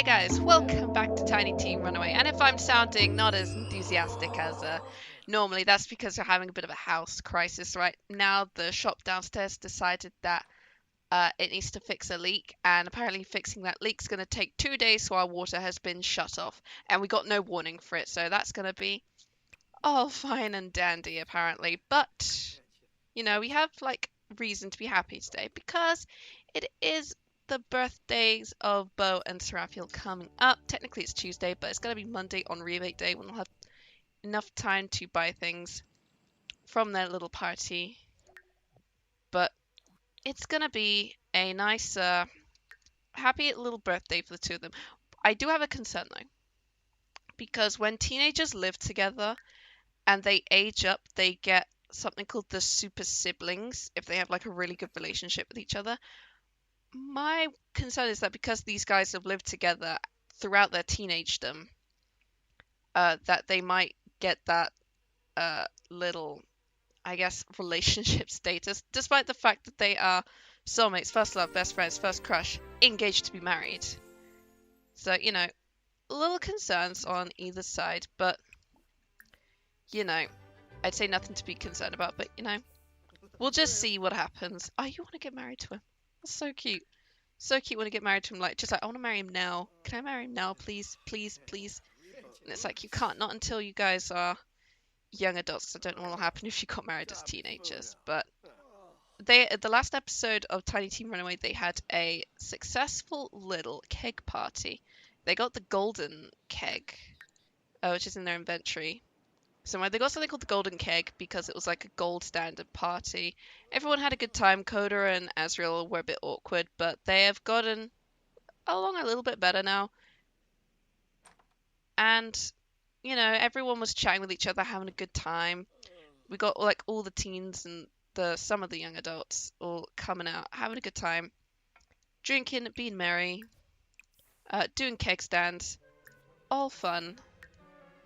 Hey guys, welcome back to Tiny Team Runaway. And if I'm sounding not as enthusiastic as normally, that's because we're having a bit of a house crisis right now. The shop downstairs decided that it needs to fix a leak, and apparently fixing that leak's going to take 2 days, so our water has been shut off, and we got no warning for it, so that's going to be all fine and dandy apparently. But you know, we have like reason to be happy today because it is the birthdays of Beau and Seraphiel coming up. Technically it's Tuesday, but it's going to be Monday on rebate day when we'll have enough time to buy things from their little party. But it's going to be a nice, happy little birthday for the two of them. I do have a concern though, because when teenagers live together and they age up, they get something called the super siblings if they have like a really good relationship with each other. My concern is that because these guys have lived together throughout their teenagedom, that they might get that little, I guess, relationship status, despite the fact that they are soulmates, first love, best friends, first crush, engaged to be married. So, you know, little concerns on either side, but, you know, I'd say nothing to be concerned about, but, you know, we'll just see what happens. Oh, you want to get married to him? That's so cute. So cute when I get married to him, like, just like, I want to marry him now. Can I marry him now, please? Please, please? And it's like, you can't, not until you guys are young adults. I don't know what will happen if you got married as teenagers. But the last episode of Tiny Team Runaway, they had a successful little keg party. They got the golden keg, which is in their inventory. So they got something called the Golden Keg because it was like a gold standard party. Everyone had a good time. Coda and Azrael were a bit awkward, but they have gotten along a little bit better now. And, you know, everyone was chatting with each other, having a good time. We got like all the teens and some of the young adults all coming out, having a good time, drinking, being merry, doing keg stands, all fun.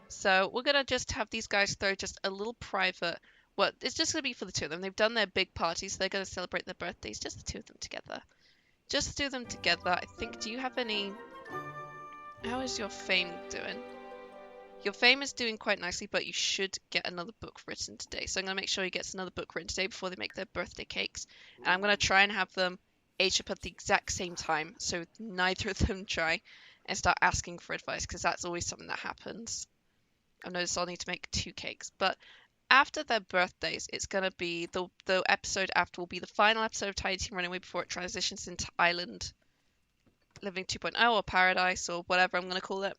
So we're going to just have these guys throw just a little private, well, it's just going to be for the two of them. They've done their big party, so they're going to celebrate their birthdays, just the two of them together. Just the two of them together. I think, do you have any, how is your fame doing? Your fame is doing quite nicely, but you should get another book written today. So I'm going to make sure he gets another book written today before they make their birthday cakes. And I'm going to try and have them age up at the exact same time, so neither of them try and start asking for advice, because that's always something that happens. I've noticed I'll need to make 2 cakes. But after their birthdays, it's going to be, the episode after will be the final episode of Tiny Team Runaway before it transitions into Island Living 2.0 or Paradise or whatever I'm going to call it.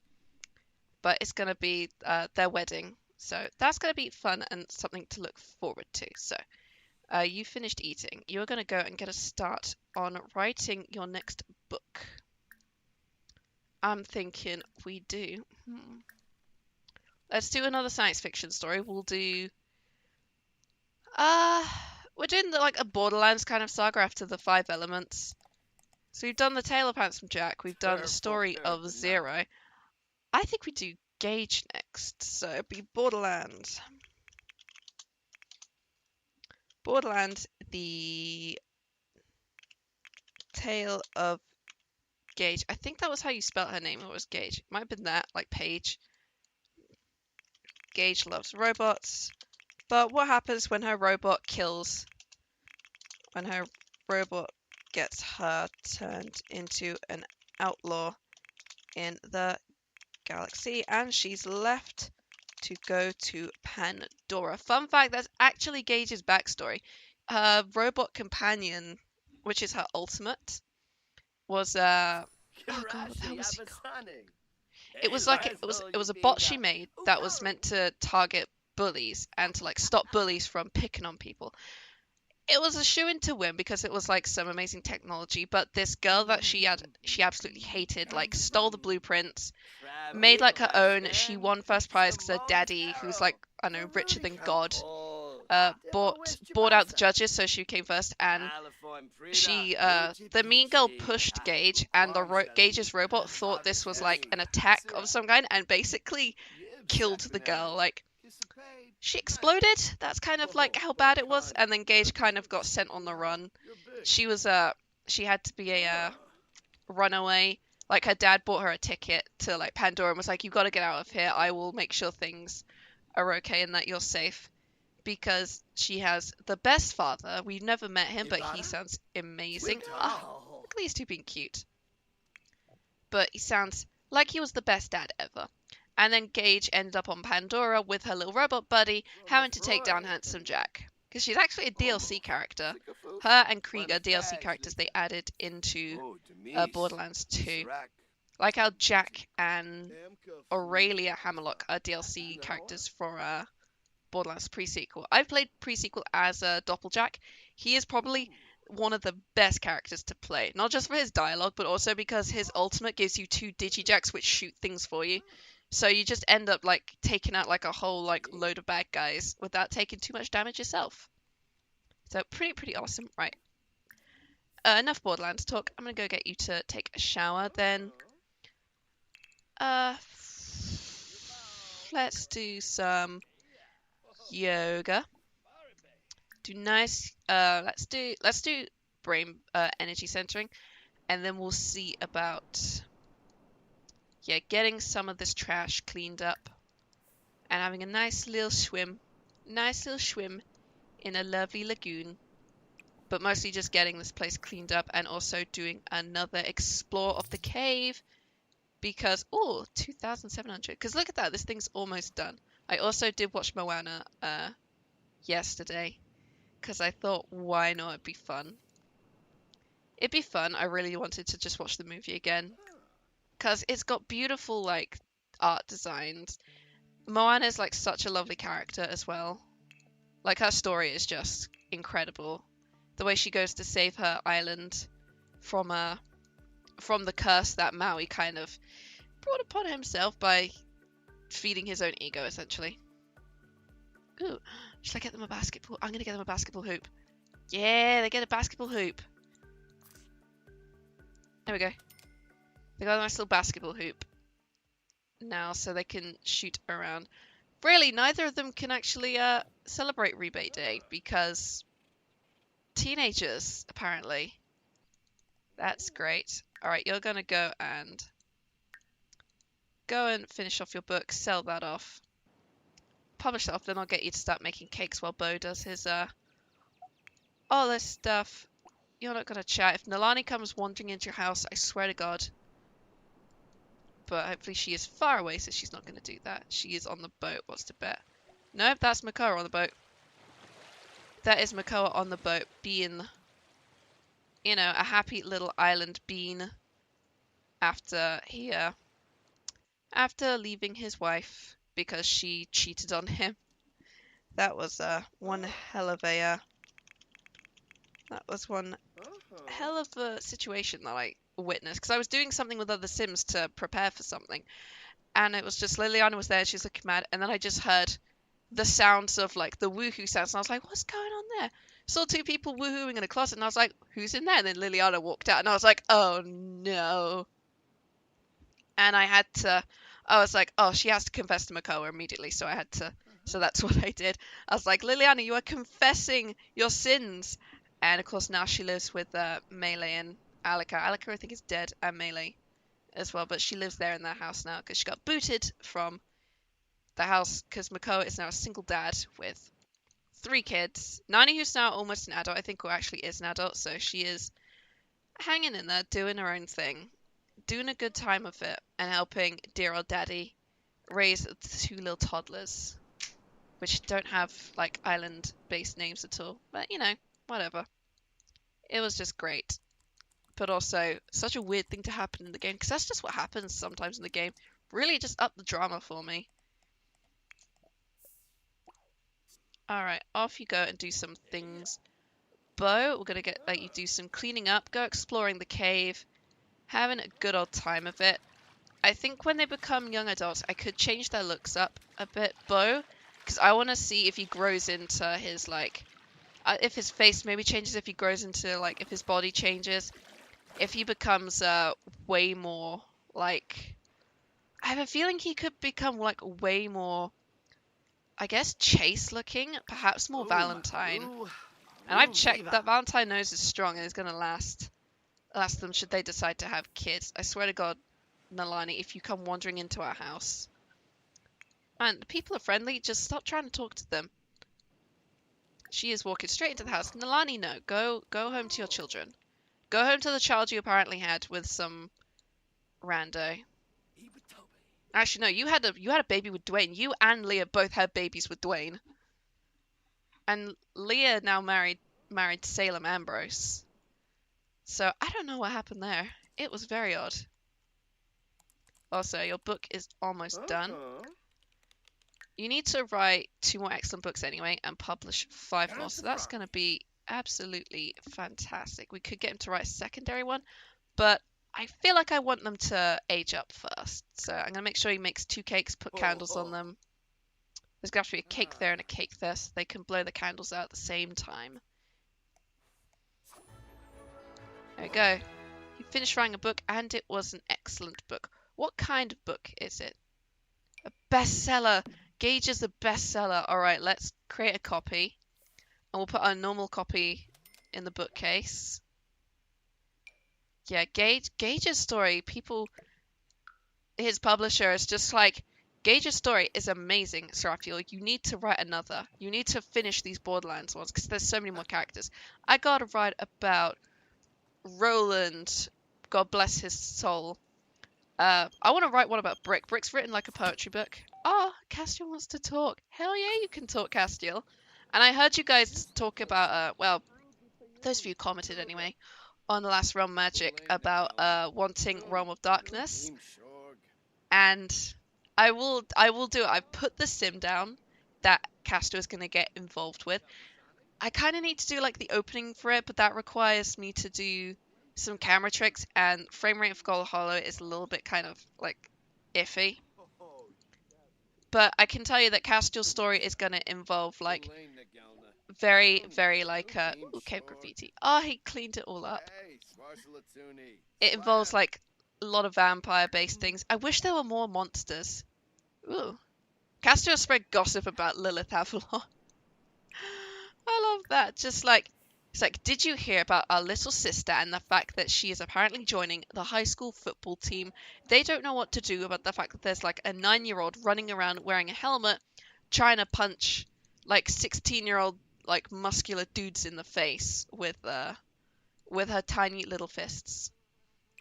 But it's going to be their wedding. So that's going to be fun and something to look forward to. So you finished eating. You're going to go and get a start on writing your next book. I'm thinking we do. Let's do another science fiction story. We'll do... we're doing like a Borderlands kind of saga after the 5 elements. So we've done the Tale of Handsome Jack. We've done the story of Zero. I think we do Gage next. So it'd be Borderlands. Borderlands, the Tale of Gage. I think that was how you spelled her name. It was Gage. It might have been that, like Paige. Gage loves robots, but what happens when her robot kills? When her robot gets her turned into an outlaw in the galaxy, and she's left to go to Pandora. Fun fact, that's actually Gage's backstory. Her robot companion, which is her ultimate, was oh god, what the hell was he called? It was like it was a bot she made that was meant to target bullies and to like stop bullies from picking on people. It was a shoo-in to win because it was like some amazing technology, but this girl that she absolutely hated, like stole the blueprints, made like her own. She won first prize because her daddy, who's like, I don't know, richer than God, bought out the judges, so she came first, and she the mean girl pushed Gage, and Gage's robot thought this was like an attack of some kind and basically killed the girl. Like, she exploded. That's kind of like how bad it was. And then Gage kind of got sent on the run. She was she had to be a runaway Like her dad bought her a ticket to like Pandora and was like, "You got to get out of here. I will make sure things are okay and that you're safe." Because she has the best father. We've never met him, but he sounds amazing. Oh, look at these two being cute. But he sounds like he was the best dad ever. And then Gage ended up on Pandora with her little robot buddy, having to take down Handsome Jack. Because she's actually a DLC character. Her and Krieg are DLC characters they added into Borderlands 2. Like how Jack and Aurelia Hammerlock are DLC characters for Borderlands pre-sequel. I've played pre-sequel as Doppeljack. He is probably one of the best characters to play, not just for his dialogue, but also because his ultimate gives you 2 Digijacks which shoot things for you. So you just end up like taking out like a whole like load of bad guys without taking too much damage yourself. So pretty awesome. Right. Enough Borderlands talk. I'm gonna go get you to take a shower then. Let's do some yoga. Do nice. Let's do brain energy centering, and then we'll see about getting some of this trash cleaned up and having a nice little swim in a lovely lagoon. But mostly just getting this place cleaned up and also doing another explore of the cave because 2,700. Because look at that, this thing's almost done. I also did watch Moana yesterday because I thought, why not? It'd be fun. It'd be fun. I really wanted to just watch the movie again because it's got beautiful like art designs. Moana is like such a lovely character as well. Like her story is just incredible. The way she goes to save her island from the curse that Maui kind of brought upon himself by feeding his own ego, essentially. Ooh, should I get them a basketball? I'm gonna get them a basketball hoop. Yeah, they get a basketball hoop. There we go. They got a nice little basketball hoop now, so they can shoot around. Really, neither of them can actually celebrate Rebate Day because teenagers, apparently. That's great. Alright, you're gonna go and finish off your book, sell that off. Publish it off, then I'll get you to start making cakes while Beau does his all this stuff. You're not gonna chat. If Nalani comes wandering into your house, I swear to God. But hopefully she is far away, so she's not gonna do that. She is on the boat. What's the bet? Nope, that's Makoa on the boat. That is Makoa on the boat, being, you know, a happy little island bean after after leaving his wife because she cheated on him. That was one hell of a situation that I witnessed because I was doing something with other Sims to prepare for something, and it was just Liliana was there. She's looking mad, and then I just heard the sounds of like the woohoo sounds, and I was like, "What's going on there?" Saw 2 people woohooing in a closet, and I was like, "Who's in there?" And then Liliana walked out, and I was like, "Oh no!" And I was like, "Oh, she has to confess to Makoa immediately," so I had to. So that's what I did. I was like, "Liliana, you are confessing your sins." And of course now she lives with Melee and Alika. Alika I think is dead, and Melee as well, but she lives there in their house now because she got booted from the house because Makoa is now a single dad with 3 kids. Nani, who's now almost an adult, I think, who actually is an adult, so she is hanging in there, doing her own thing, doing a good time of it, and helping dear old daddy raise the 2 little toddlers, which don't have like island-based names at all, but you know, whatever. It was just great, but also such a weird thing to happen in the game because that's just what happens sometimes in the game. Really just up the drama for me. Alright, off you go and do some things. Beau, we're gonna let you do some cleaning up, go exploring the cave, having a good old time of it. I think when they become young adults, I could change their looks up a bit, Beau, because I want to see if he grows into his, like, if his face maybe changes, if he grows into, like, if his body changes, if he becomes way more, like, I have a feeling he could become, like, way more, I guess, Chase looking, perhaps more Valentine. And I've checked that Valentine nose is strong and is going to last I'll ask them should they decide to have kids. I swear to God, Nalani, if you come wandering into our house and the people are friendly, just stop trying to talk to them. She is walking straight into the house. Nalani, no. Go home to your children. Go home to the child you apparently had with some rando. Actually, no. You had a baby with Dwayne. You and Leah both had babies with Dwayne. And Leah now married Salem Ambrose. So I don't know what happened there. It was very odd. Also, your book is almost done. You need to write 2 more excellent books anyway and publish 5 more. So that's going to be absolutely fantastic. We could get him to write a secondary one, but I feel like I want them to age up first. So I'm going to make sure he makes 2 cakes, put candles on them. There's going to have to be a cake there and a cake there so they can blow the candles out at the same time. There we go. He finished writing a book and it was an excellent book. What kind of book is it? A bestseller. Gage is a bestseller. Alright, let's create a copy. And we'll put our normal copy in the bookcase. Yeah, Gage's story, his publisher is just like, Gage's story is amazing, Seraphiel. You need to write another. You need to finish these Borderlands ones because there's so many more characters. I gotta write about Roland. God bless his soul. I want to write one about Brick. Brick's written like a poetry book. Oh, Castiel wants to talk. Hell yeah, you can talk, Castiel. And I heard you guys talk about, well, those of you commented anyway, on the last Realm Magic about wanting Realm of Darkness. And I will do it. I've put the sim down that Castiel is going to get involved with. I kind of need to do like the opening for it, but that requires me to do some camera tricks, and frame rate of Gold Hollow is a little bit kind of like iffy. But I can tell you that Castiel's story is going to involve like very, very like ooh, cave graffiti. Oh, he cleaned it all up. It involves like a lot of vampire-based things. I wish there were more monsters. Ooh, Castiel spread gossip about Lilith Avalon. I love that. Just like, it's like, did you hear about our little sister and the fact that she is apparently joining the high school football team? They don't know what to do about the fact that there's like a 9-year-old running around wearing a helmet, trying to punch like 16-year-old like muscular dudes in the face with her tiny little fists.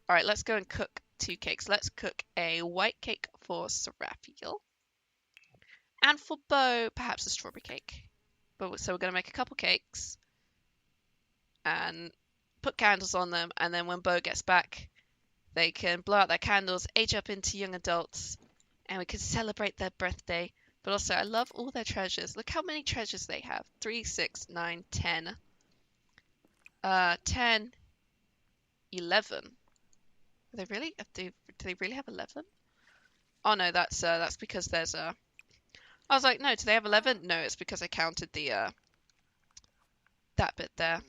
All right, let's go and cook 2 cakes. Let's cook a white cake for Seraphiel, and for Beau, perhaps a strawberry cake. But so we're going to make a couple cakes and put candles on them, and then when Beau gets back, they can blow out their candles, age up into young adults, and we can celebrate their birthday. But also, I love all their treasures. Look how many treasures they have. 3, 6, 9, 10. 10, 11. Are they really? Do they really have 11? Oh no, that's because there's a. I was like, no, do they have 11? No, it's because I counted the that bit there.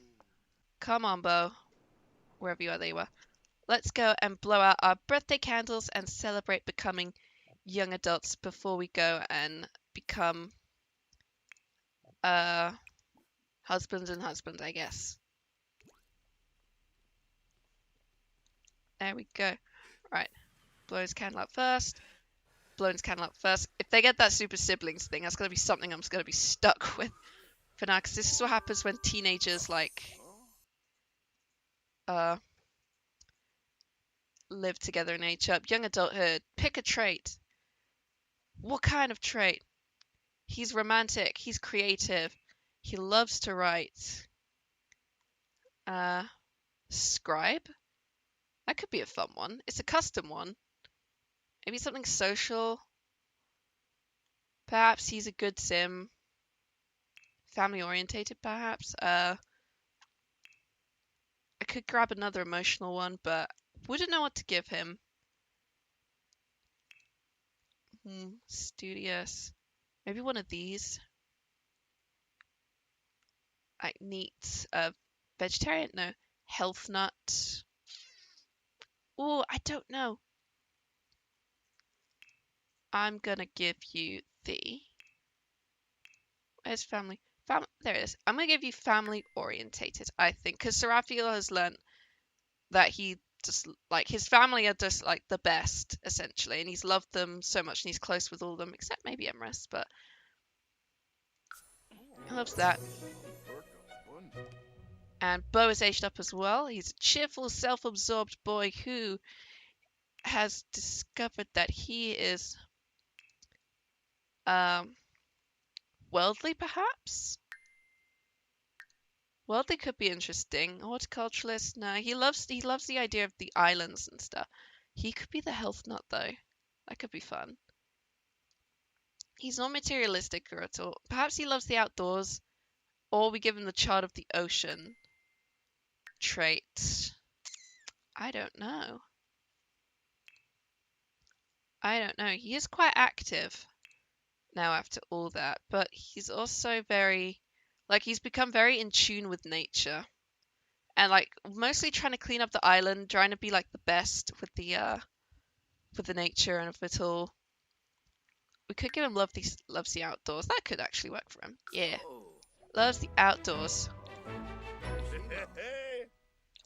Come on, Beau. Wherever you are, there you are. Let's go and blow out our birthday candles and celebrate becoming young adults before we go and become husband and husband, I guess. There we go. Right. Blow his candle out first. Blow his candle out first. If they get that super siblings thing, that's going to be something I'm going to be stuck with for now, because this is what happens when teenagers, like, live together and age up. Young adulthood. Pick a trait. What kind of trait? He's romantic. He's creative. He loves to write. Scribe? That could be a fun one. It's a custom one. Maybe something social. Perhaps he's a good sim. Family orientated, perhaps. I could grab another emotional one, but wouldn't know what to give him. Studious. Maybe one of these. Like neat. Vegetarian? No. Health nut. Oh, I don't know. I'm gonna give you the. Where's family? There it is. I'm gonna give you family orientated, I think, because Seraphiel has learned that he just like his family are just like the best essentially, and he's loved them so much, and he's close with all of them except maybe Emrys, but he loves that. And Beau is aged up as well. He's a cheerful, self-absorbed boy who has discovered that he is worldly, perhaps. Worldly could be interesting. Horticulturalist, no. He loves the idea of the islands and stuff. He could be the health nut though. That could be fun. He's not materialistic or at all. Perhaps he loves the outdoors, or we give him the chart of the ocean trait. I don't know. I don't know. He is quite active now after all that, but he's also very, like, he's become very in tune with nature, and like mostly trying to clean up the island, trying to be like the best with the nature and of it all. We could give him loves the outdoors. That could actually work for him. Yeah, loves the outdoors.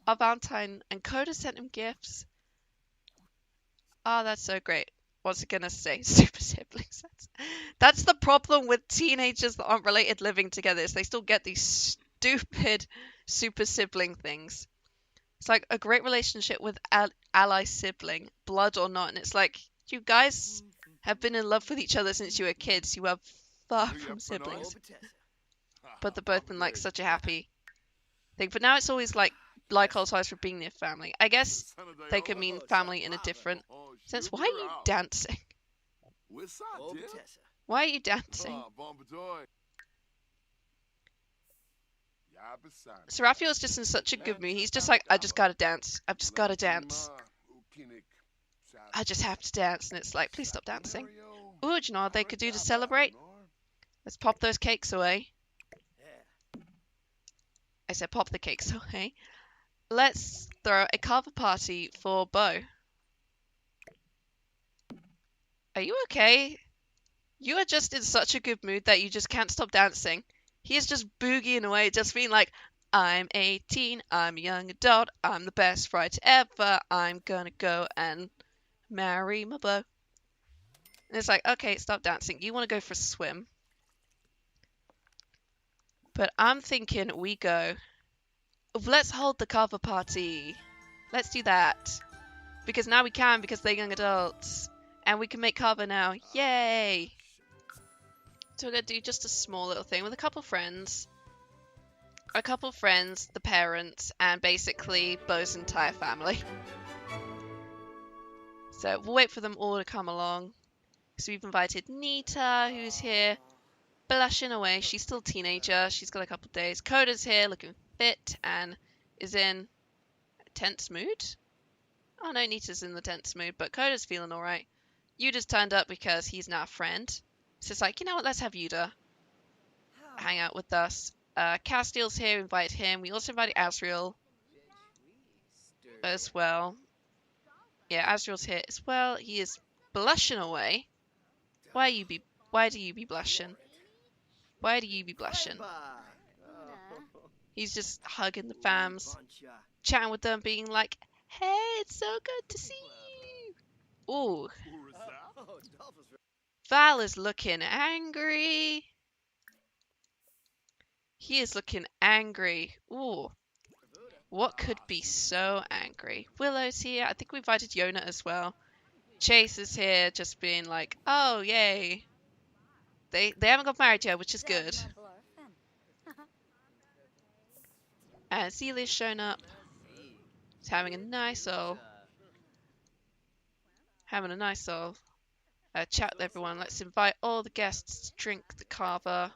Our Valentine and Coda sent him gifts. Oh, that's so great. What's it gonna say? Super siblings. That's the problem with teenagers that aren't related living together, is they still get these stupid super sibling things. It's like a great relationship with ally sibling, blood or not, and it's like, you guys have been in love with each other since you were kids. You are far from siblings. But they're both in like such a happy thing. But now it's always like always for being near family. I guess they could mean family in a different sense. Why are you dancing? Why are you dancing? Seraphiel's just in such a good mood. He's just like, I just gotta dance. I've just gotta dance. I just have to dance. And it's like, please stop dancing. Ooh, do you know what they could do to celebrate? Let's pop those cakes away. I said pop the cakes away. Let's throw a carver party for Beau. Are you okay? You are just in such a good mood that you just can't stop dancing. He is just boogieing away, just being like, I'm 18, I'm a young adult, I'm the best fright ever, I'm gonna go and marry my beau. And it's like, okay, stop dancing. You want to go for a swim. But I'm thinking we go, let's hold the carver party. Let's do that. Because now we can, because they're young adults. And we can make carver now. Yay! So we're going to do just a small little thing with a couple friends. The parents, and basically Beau's entire family. So we'll wait for them all to come along. So we've invited Nita, who's here, blushing away. She's still a teenager. She's got a couple of days. Coda's here, looking fit, and is in a tense mood. Oh no, Nita's in the tense mood, but Coda's feeling alright. Yuda's turned up because he's now a friend. So it's like, you know what, let's have Yuda hang out with us. Castiel's here, invite him. We also invited Asriel as well. Yeah, Asriel's here as well. He is blushing away. Why do you be blushing? Why do you be blushing? He's just hugging the fams, chatting with them, being like, hey, it's so good to see you. Ooh. Val is looking angry. He is looking angry. Ooh. What could be so angry? Willow's here. I think we invited Yona as well. Chase is here, just being like, oh, yay. They haven't got married yet, which is good. And Celia's shown up. He's having a nice old chat with everyone. Let's invite all the guests to drink the carver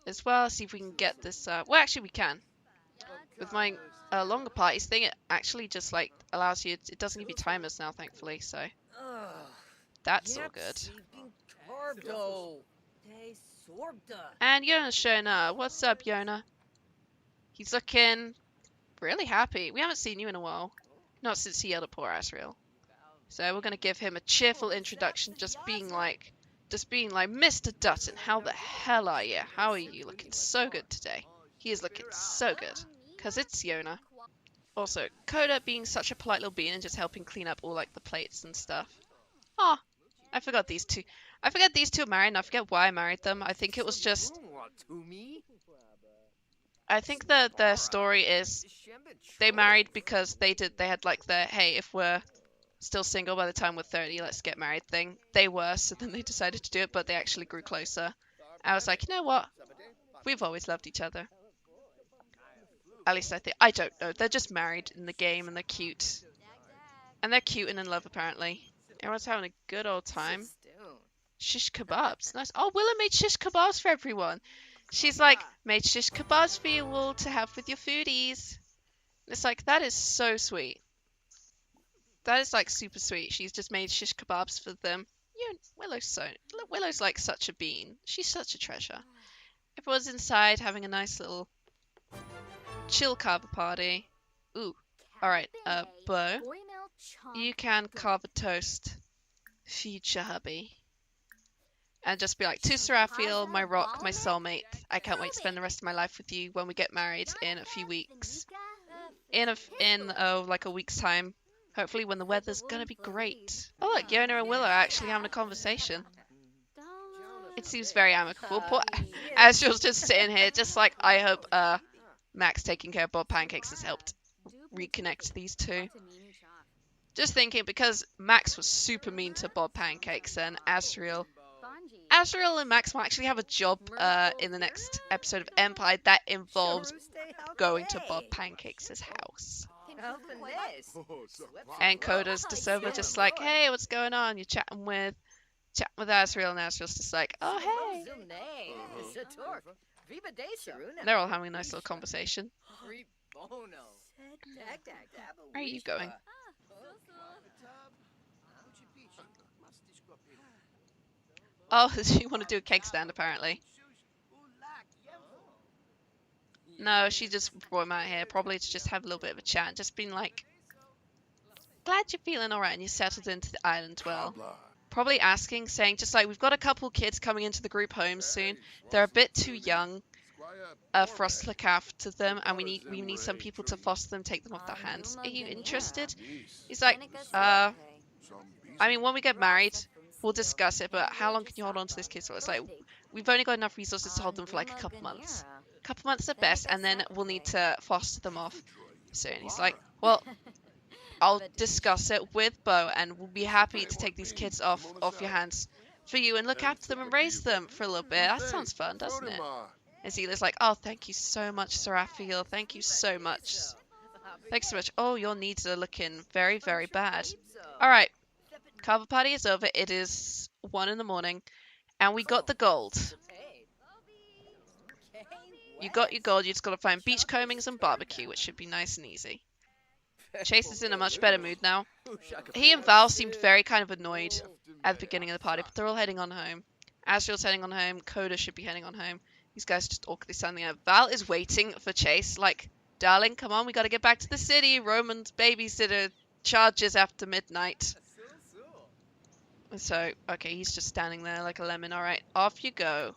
as well. See if we can get this. Well, actually, we can. With my longer parties thing, it actually just like allows you. It doesn't give you timers now, thankfully. So that's all good. And Yona's showing up. What's up, Yona? He's looking really happy. We haven't seen you in a while. Not since he yelled at poor Asriel. So we're going to give him a cheerful introduction, just being like, Mr. Dutton, how the hell are you? How are you looking so good today? He is looking so good. Because it's Yona. Also, Coda being such a polite little bean and just helping clean up all like the plates and stuff. Oh, I forgot these two. I forget these two are married, and I forget why I married them. I think it was just. I think that their story is they married because they had like the hey, if we're still single by the time we're 30, let's get married thing. They were, so then they decided to do it, but they actually grew closer. I was like, you know what? We've always loved each other. At least I think. I don't know. They're just married in the game, and they're cute. And they're cute and in love, apparently. Everyone's having a good old time. Shish kebabs. Nice. Oh, Willow made shish kebabs for everyone. She's like, made shish kebabs for you all to have with your foodies. It's like, that is so sweet. That is like super sweet. She's just made shish kebabs for them. Yeah, Willow's like such a bean. She's such a treasure. Everyone's inside having a nice little chill carver party. Ooh. Alright, Beau. You can carve a toast. Future hubby. And just be like, to Seraphiel, my rock, my soulmate. I can't wait to spend the rest of my life with you when we get married in a few weeks. In like a week's time. Hopefully when the weather's gonna be great. Oh look, Yona and Willow are actually having a conversation. It seems very amicable. Poor Azriel's just sitting here, just like, I hope Max taking care of Bob Pancakes has helped reconnect these two. Just thinking, because Max was super mean to Bob Pancakes, and Azriel and Max will actually have a job in the next episode of Empire that involves going to Bob Pancakes' house. And Coda's just over, just like, hey, what's going on? You're chatting with Azriel, and Azriel's just like, oh, hey. And they're all having a nice little conversation. Where are you going? Oh, you want to do a cake stand, apparently. No, she just brought him out here, probably to just have a little bit of a chat. Just been like, glad you're feeling alright and you settled into the island well. Probably asking, saying, just like, we've got a couple kids coming into the group home soon. They're a bit too young for us to look after them, and we need some people to foster them, take them off their hands. Are you interested? He's like, I mean, when we get married, we'll discuss it, but how long can you hold on to this kid for? It's like, we've only got enough resources to hold them for like a couple months. A couple months at best, and then we'll need to foster them off soon. He's like, well, I'll discuss it with Beau, and we'll be happy to take these kids off your hands for you and look after them and raise them for a little bit. That sounds fun, doesn't it? And Zila's like, oh, thank you so much, Seraphiel. Thank you so much. Thanks so much. Oh, your needs are looking very, very bad. All right. Carver party is over. It is 1 in the morning, and we got the gold. You got your gold. You just got to find beach combings and barbecue, which should be nice and easy. Chase is in a much better mood now. He and Val seemed very kind of annoyed at the beginning of the party, but they're all heading on home. Azriel's heading on home. Coda should be heading on home. These guys are just awkwardly standing there. Val is waiting for Chase, like, darling, come on, we got to get back to the city. Roman's babysitter charges after midnight. So, okay, he's just standing there like a lemon. All right, off you go.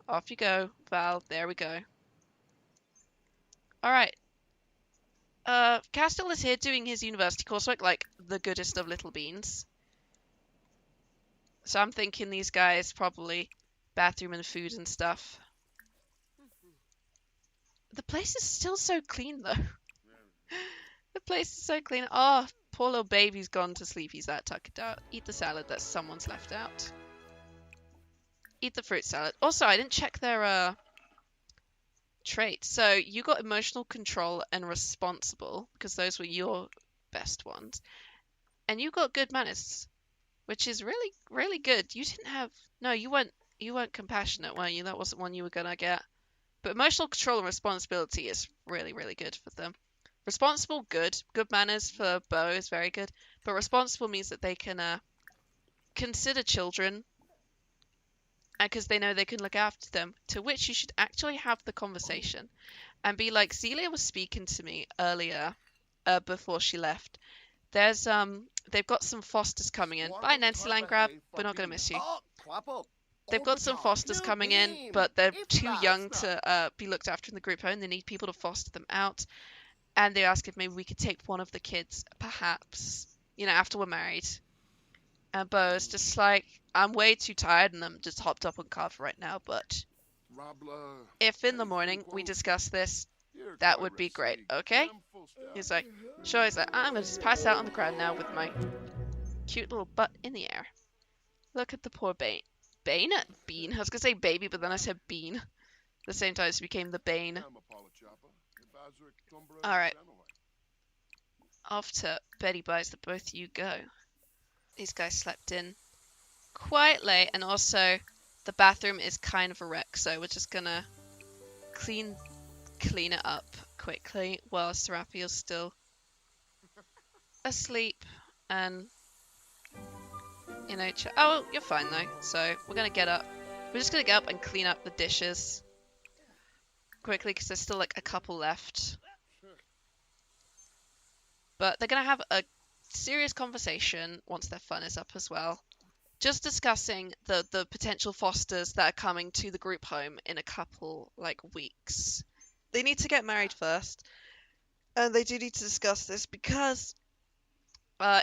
Off you go, Val. There we go. All right. Castile is here doing his university coursework, like the goodest of little beans. So I'm thinking these guys probably bathroom and food and stuff. The place is still so clean, though. The place is so clean. Oh, poor little baby's gone to sleep. He's that tucked out. Eat the salad that someone's left out. Eat the fruit salad. Also, I didn't check their traits. So you got emotional control and responsible, because those were your best ones. And you got good manners, which is really, really good. You didn't have... No, you weren't compassionate, were you? That wasn't one you were gonna get. But emotional control and responsibility is really, really good for them. Responsible, good. Good manners for Beau is very good. But responsible means that they can consider children, because they know they can look after them. To which you should actually have the conversation and be like, Zelia was speaking to me earlier, before she left. There's they've got some fosters coming in. Bye, Nancy Landgrab. We're not gonna miss you. They've got some fosters coming in, but they're too young to be looked after in the group home. They need people to foster them out. And they ask if maybe we could take one of the kids, perhaps, you know, after we're married. And Beau's just like, I'm way too tired and I'm just hopped up on carve right now, but if in the morning we discuss this, that would be great, okay? He's like, sure. He's like, I'm gonna just pass out on the ground now with my cute little butt in the air. Look at the poor Bean. Bean? Bean? I was gonna say baby, but then I said Bean. At the same time, it became the Bane. Alright. Off to Betty Buys that both you go. These guys slept in quite late, and also the bathroom is kind of a wreck, so we're just gonna clean it up quickly while Seraphiel's still asleep. And you know, oh, you're fine though. So we're gonna get up. We're just gonna get up and clean up the dishes quickly because there's still like a couple left. But they're gonna have a serious conversation once their fun is up as well. Just discussing the potential fosters that are coming to the group home in a couple like weeks. They need to get married first, and they do need to discuss this because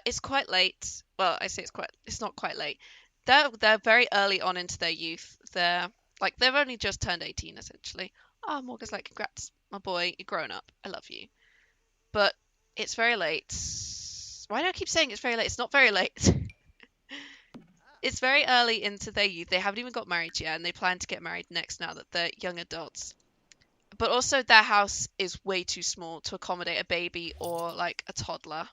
it's quite late. Well, I say it's not quite late. They're very early on into their youth. They've only just turned 18 essentially. Oh, Morgan's like, congrats, my boy, you're grown up. I love you. But it's very late. Why do I keep saying it's very late? It's not very late. It's very early into their youth. They haven't even got married yet, and they plan to get married next now that they're young adults. But also their house is way too small to accommodate a baby or like a toddler.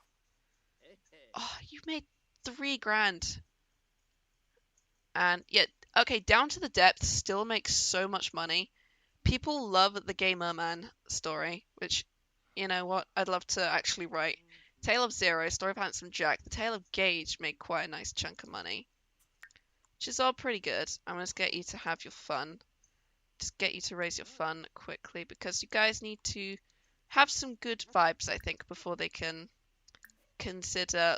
Oh, you made $3,000. And yet, okay, Down to the Depths still makes so much money. People love the Gamer Man story, which, you know what, I'd love to actually write. Tale of Zero, Story of Handsome Jack, The Tale of Gage made quite a nice chunk of money. Which is all pretty good. I'm going to get you to have your fun. Just get you to raise your fun quickly, because you guys need to have some good vibes, I think, before they can consider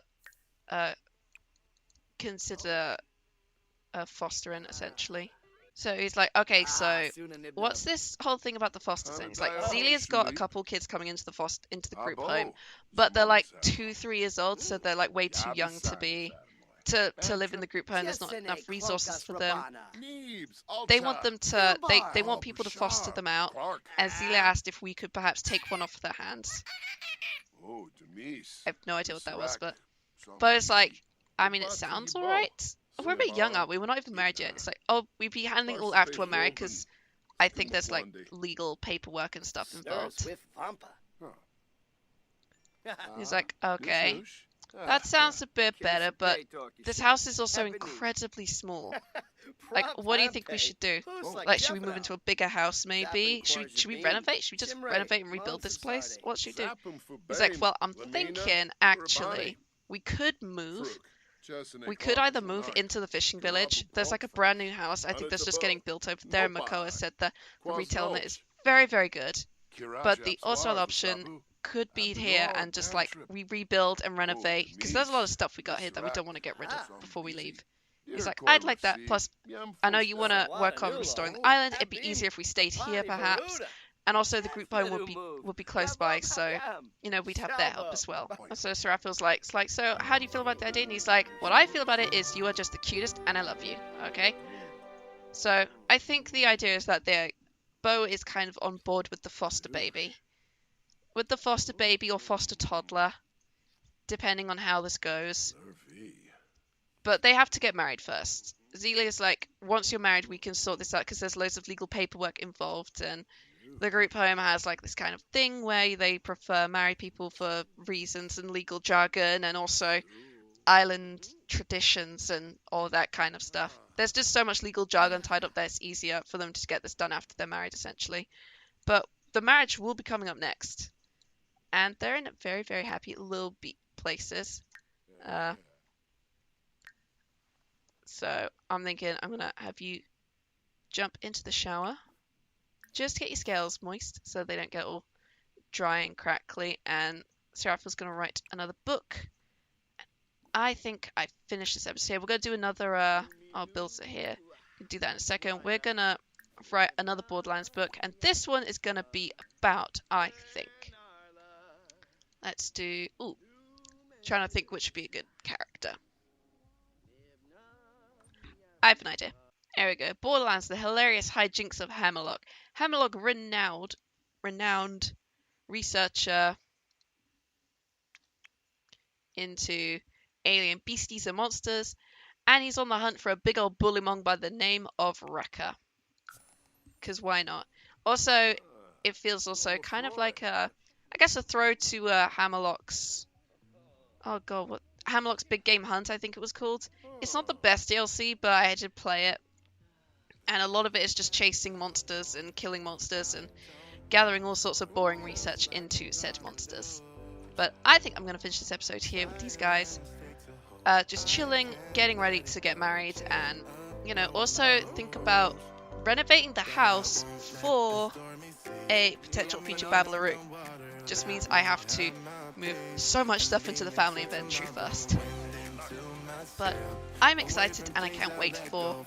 fostering, essentially. So he's like, okay, so what's this whole thing about the foster thing? He's like, Zelia's got a couple kids coming into the group home, but they're like 2-3 years old, so they're like way too young to live in the group home. There's not enough resources for them. They want them to they want people to foster them out. And Zelia asked if we could perhaps take one off their hands. I have no idea what that was, but it's like, I mean, it sounds alright. We're a bit young, aren't we? We're not even married yet. It's like, oh, we'd be handling it all after we're married, because I think there's like legal paperwork and stuff involved. He's like, okay, that sounds a bit better, but this house is also incredibly small. Like, what do you think we should do? Like, should we move into a bigger house, maybe? Should we renovate? Should we just renovate and rebuild this place? What should we do? He's like, well, I'm thinking, actually, we could move. We could either move into the fishing village. There's like a brand new house. I think that's just getting built over there. And Makoa said the retail on it is very, very good. But the also option could be here and just like we rebuild and renovate, because there's a lot of stuff we got here that we don't want to get rid of before we leave. He's like, I'd like that. Plus, I know you want to work on restoring the island. It'd be easier if we stayed here, perhaps. And also the group home would be close by, so, you know, we'd have their help as well. So Seraphiel's like, so how do you feel about the idea? And he's like, what I feel about it is you are just the cutest and I love you, okay? So I think the idea is that Beau is kind of on board with the foster baby. With the foster baby or foster toddler, depending on how this goes. But they have to get married first. Zelia's like, once you're married, we can sort this out, because there's loads of legal paperwork involved, and the group home has like this kind of thing where they prefer married people for reasons and legal jargon, and also island traditions and all that kind of stuff. There's just so much legal jargon tied up there, it's easier for them to get this done after they're married, essentially. But the marriage will be coming up next. And they're in very, very happy little places. So I'm thinking I'm going to have you jump into the shower. Just get your scales moist so they don't get all dry and crackly. And Seraphiel's going to write another book. I think I finished this episode here. We're going to do another, our bills are here. We'll do that in a second. We're going to write another Borderlands book. And this one is going to be about, I think, Let's do... Ooh. Trying to think which would be a good character. I have an idea. There we go. Borderlands, the hilarious hijinks of Hammerlock. Hammerlock, renowned researcher into alien beasties and monsters, and he's on the hunt for a big old bullymong by the name of Wrecker. Because why not? Also, it feels also kind of like a, I guess, a throw to Hammerlock's, oh god, what, Hammerlock's Big Game Hunt, I think it was called. It's not the best DLC, but I did play it. And a lot of it is just chasing monsters and killing monsters and gathering all sorts of boring research into said monsters. But I think I'm going to finish this episode here with these guys. Just chilling, getting ready to get married, and, you know, also think about renovating the house for a potential future Babbleroo. Just means I have to move so much stuff into the family inventory first. But I'm excited and I can't wait for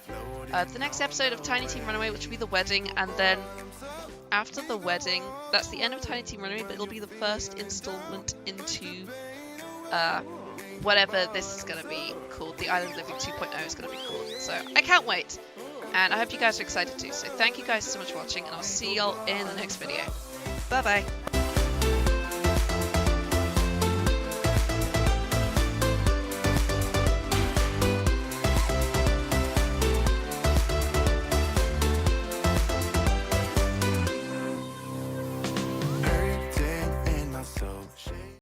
the next episode of Tiny Team Runaway, which will be the wedding, and then after the wedding, that's the end of Tiny Team Runaway, but it'll be the first installment into whatever this is going to be called. The Island Living 2.0 is going to be called. So I can't wait. And I hope you guys are excited too. So thank you guys so much for watching, and I'll see y'all in the next video. Bye bye.